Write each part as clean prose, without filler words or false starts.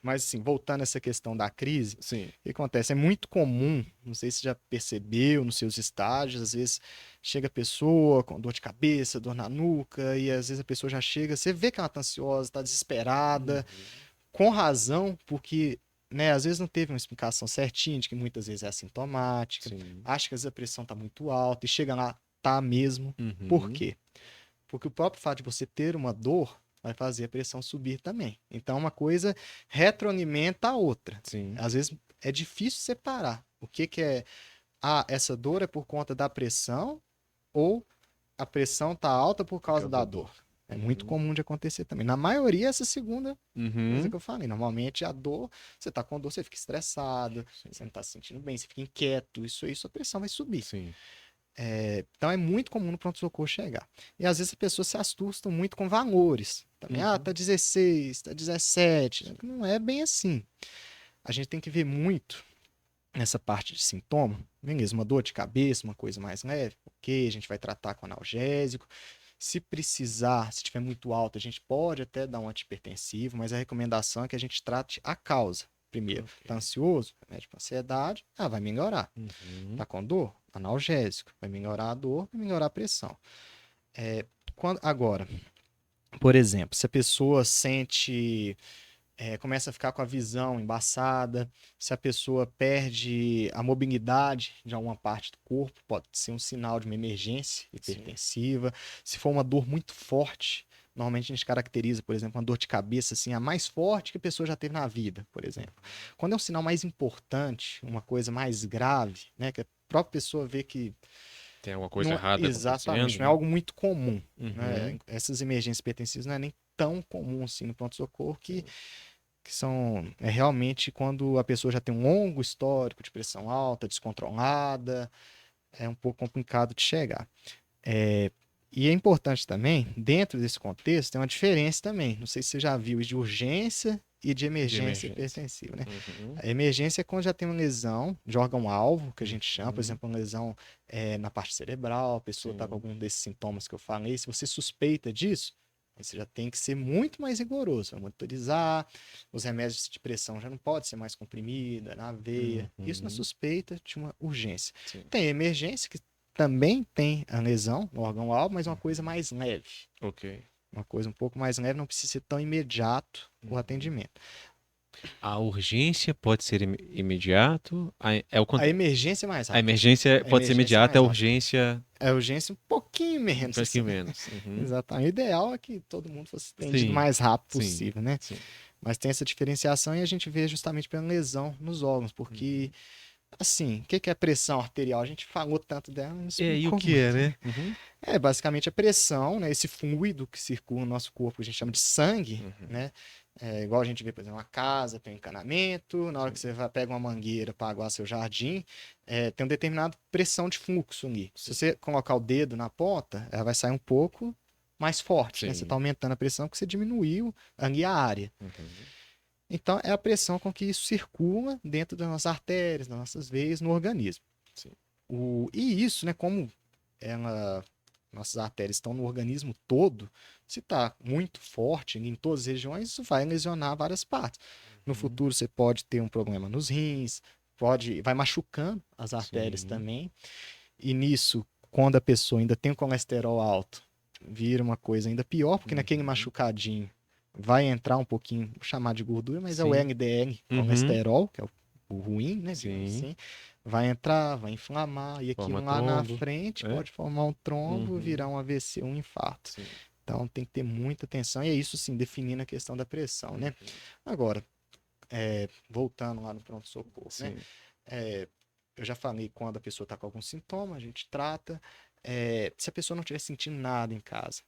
Mas, assim, voltando a essa questão da crise, Sim. o que acontece? É muito comum, não sei se você já percebeu nos seus estágios, às vezes chega a pessoa com dor de cabeça, dor na nuca, e às vezes a pessoa já chega, você vê que ela tá ansiosa, tá desesperada, Uhum. com razão, porque, né, às vezes não teve uma explicação certinha de que muitas vezes é assintomática, Sim. acha que às vezes a pressão tá muito alta, e chega lá, tá mesmo. Por Uhum. quê? Porque o próprio fato de você ter uma dor vai fazer a pressão subir também. Então, uma coisa retroalimenta a outra. Sim. Às vezes é difícil separar o que, que é, essa dor é por conta da pressão ou a pressão tá alta por Por causa causa da da dor. dor. É muito Uhum. comum de acontecer também. Na maioria, essa segunda coisa Uhum. que eu falei. Normalmente, a dor, você tá com dor, você fica estressado, Sim. você não tá se sentindo bem, você fica inquieto, isso aí, sua pressão vai subir. Sim. Então é muito comum no pronto-socorro chegar. E às vezes as pessoas se assustam muito com valores. Também, tá Uhum. 16, tá 17. Sim. Não é bem assim. A gente tem que ver muito nessa parte de sintoma. Beleza, uma dor de cabeça, uma coisa mais leve, ok, a gente vai tratar com analgésico. Se precisar, se estiver muito alto, a gente pode até dar um antihipertensivo, mas a recomendação é que a gente trate a causa. Primeiro, tá Ok. ansioso? Remédio para ansiedade, vai melhorar. Uhum. Tá com dor? Analgésico. Vai melhorar a dor, vai melhorar a pressão. Agora, por exemplo, se a pessoa sente, começa a ficar com a visão embaçada, se a pessoa perde a mobilidade de alguma parte do corpo, pode ser um sinal de uma emergência Sim. hipertensiva. Se for uma dor muito forte, normalmente a gente caracteriza, por exemplo, uma dor de cabeça assim, a mais forte que a pessoa já teve na vida, por exemplo. Quando é um sinal mais importante, uma coisa mais grave, né, que a própria pessoa vê que Tem alguma coisa não é errada exatamente, acontecendo, não é né? algo muito comum, né? Uhum. Essas emergências hipertensivas não é nem tão comum assim no pronto-socorro Sim. que são realmente quando a pessoa já tem um longo histórico de pressão alta, descontrolada, é um pouco complicado de chegar. É, e é importante também, dentro desse contexto, tem uma diferença também. Não sei se você já viu de urgência e de De emergência emergência. hipertensiva, né? Uhum. A emergência é quando já tem uma lesão de órgão-alvo, que a gente chama, por Uhum. exemplo, uma lesão na parte cerebral, a pessoa está com Sim. algum desses sintomas que eu falei. Se você suspeita disso, aí você já tem que ser muito mais rigoroso, vai monitorizar, os remédios de pressão já não pode ser mais comprimida, na veia. Isso na Uhum. suspeita de uma urgência. Sim. Tem emergência, que também tem a lesão no órgão-alvo, mas é uma coisa Uhum. mais leve. Ok. Uma coisa um pouco mais leve, não precisa ser tão imediato o Uhum. atendimento. A urgência pode ser imediato. É o A contrário. emergência é mais A rápido. emergência A pode ser emergência é imediata, mais a rápido. urgência A urgência um pouquinho um menos, assim. pouquinho menos. Uhum. Exatamente. O ideal é que todo mundo fosse atendido o Sim, mais rápido sim, possível, né? sim. Mas tem essa diferenciação e a gente vê justamente pela lesão nos órgãos, porque, Uhum. assim, o que é pressão arterial? A gente falou tanto dela, não E aí, o explicou que é, muito, né? né? Uhum. É basicamente a pressão, né? Esse fluido que circula no nosso corpo, que a gente chama de sangue, Uhum. né? Igual a gente vê, por exemplo, uma casa tem um encanamento, na hora que Sim, você pega uma mangueira para aguar seu jardim, tem uma determinada pressão de fluxo ali. Se sim, você colocar o dedo na ponta, ela vai sair um pouco mais forte, né? Você está sim. aumentando a pressão porque você diminuiu ali a área. Uhum. Então, é a pressão com que isso circula dentro das nossas artérias, das nossas veias, no organismo. Sim. E isso, né, como ela, nossas artérias estão no organismo todo, se está muito forte em todas as regiões, isso vai lesionar várias partes. No Uhum. futuro, você pode ter um problema nos rins, vai machucando as artérias Sim. também. E nisso, quando a pessoa ainda tem o colesterol alto, vira uma coisa ainda pior, porque naquele Uhum. machucadinho vai entrar um pouquinho, vou chamar de gordura, mas é o Sim. LDL, Uhum. colesterol, que é o ruim, né, digamos Sim. assim, vai entrar, vai inflamar, e Forma aquilo lá na trombo. frente É? pode formar um trombo, Uhum. virar um AVC, um infarto. Sim. Então tem que ter muita atenção, e é isso sim, definindo a questão da pressão, né? Uhum. Agora, voltando lá no pronto-socorro, né? Sim. É, eu já falei, quando a pessoa está com algum sintoma, a gente trata. Se a pessoa não estiver sentindo nada em casa,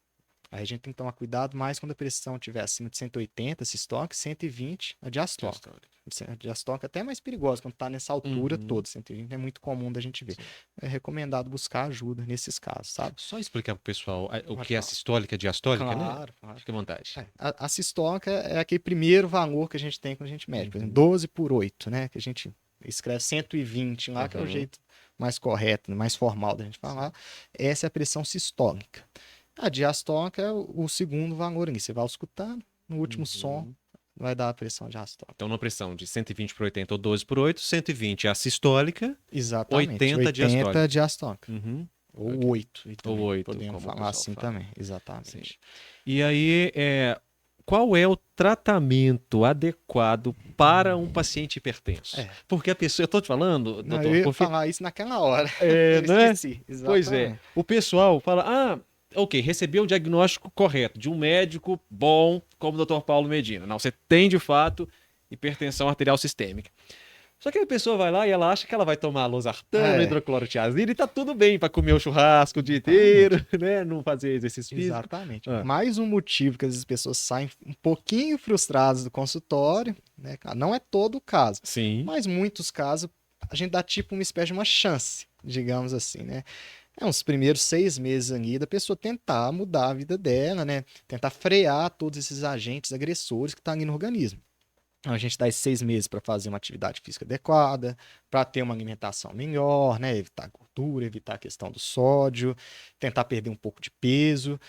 aí a gente tem que tomar cuidado mais quando a pressão estiver acima de 180, sistólica, 120, a diastólica. Diastólica. A diastólica é até mais perigosa quando está nessa altura Uhum. toda, 120 é muito comum da gente ver. Sim. É recomendado buscar ajuda nesses casos, sabe? Só explicar pro pessoal o Pode que é a falar. sistólica e a diastólica, né? Claro, claro. Fique à vontade. A sistólica é aquele primeiro valor que a gente tem quando a gente mede. Por exemplo, Uhum. 12 por 8, né? Que a gente escreve 120 lá, que é o Uhum. jeito mais correto, mais formal da gente Sim. falar. Essa é a pressão sistólica. A diastólica é o segundo valor ali. Você vai escutando, no último som, Uhum. vai dar a pressão diastólica. Então, numa pressão de 120 por 80 ou 12 por 8, 120 é a sistólica, Exatamente. 80 diastólica. diastólica. Uhum. Ou 8. Ou 8, podemos como o falar pessoal assim fala. também. Exatamente. Sim. E aí, qual é o tratamento adequado para um paciente hipertenso? É. Porque a pessoa, eu tô te falando, Não, doutor, eu ia porque falar isso naquela hora. Eu né? esqueci. Pois é, Exatamente. o pessoal fala, ok, recebeu o diagnóstico correto de um médico bom como o Dr. Paulo Medina. Não, você tem de fato hipertensão arterial sistêmica. Só que a pessoa vai lá e ela acha que ela vai tomar losartano, É. hidroclorotiazida e tá tudo bem para comer o churrasco o dia inteiro, né? Não fazer exercício físico. Exatamente. Ah. Mais um motivo que as pessoas saem um pouquinho frustradas do consultório, né, cara? Não é todo o caso, Sim. mas muitos casos a gente dá tipo uma espécie de uma chance, digamos assim, né? É uns primeiros 6 meses ali da pessoa tentar mudar a vida dela, né? Tentar frear todos esses agentes agressores que estão ali no organismo. Então, a gente dá esses 6 meses para fazer uma atividade física adequada, para ter uma alimentação melhor, né? Evitar gordura, evitar a questão do sódio, tentar perder um pouco de peso.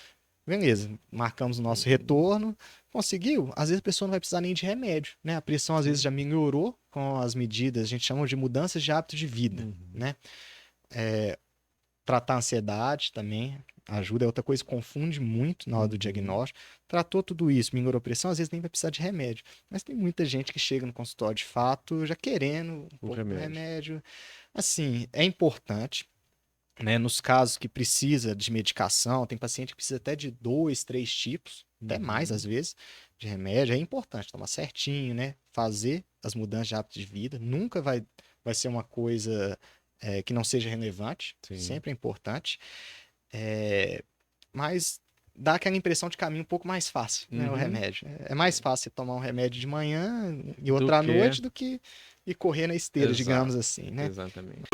Beleza, marcamos o nosso retorno, conseguiu? Às vezes a pessoa não vai precisar nem de remédio, né? A pressão às vezes já melhorou com as medidas, a gente chama de mudanças de hábito de vida, né? Tratar a ansiedade também ajuda, é outra coisa que confunde muito na hora do diagnóstico. Tratou tudo isso, melhorou a pressão, às vezes nem vai precisar de remédio. Mas tem muita gente que chega no consultório de fato já querendo um pouco de remédio. Assim, é importante, né? Nos casos que precisa de medicação, tem paciente que precisa até de 2, 3 tipos, até mais às vezes, de remédio. É importante tomar certinho, né? Fazer as mudanças de hábito de vida. Nunca vai ser uma coisa que não seja relevante. Sim. Sempre é importante. Mas dá aquela impressão de caminho um pouco mais fácil, né? O remédio. É mais fácil você tomar um remédio de manhã e outra à noite do que ir correr na esteira, Exato. digamos assim, né? Exatamente.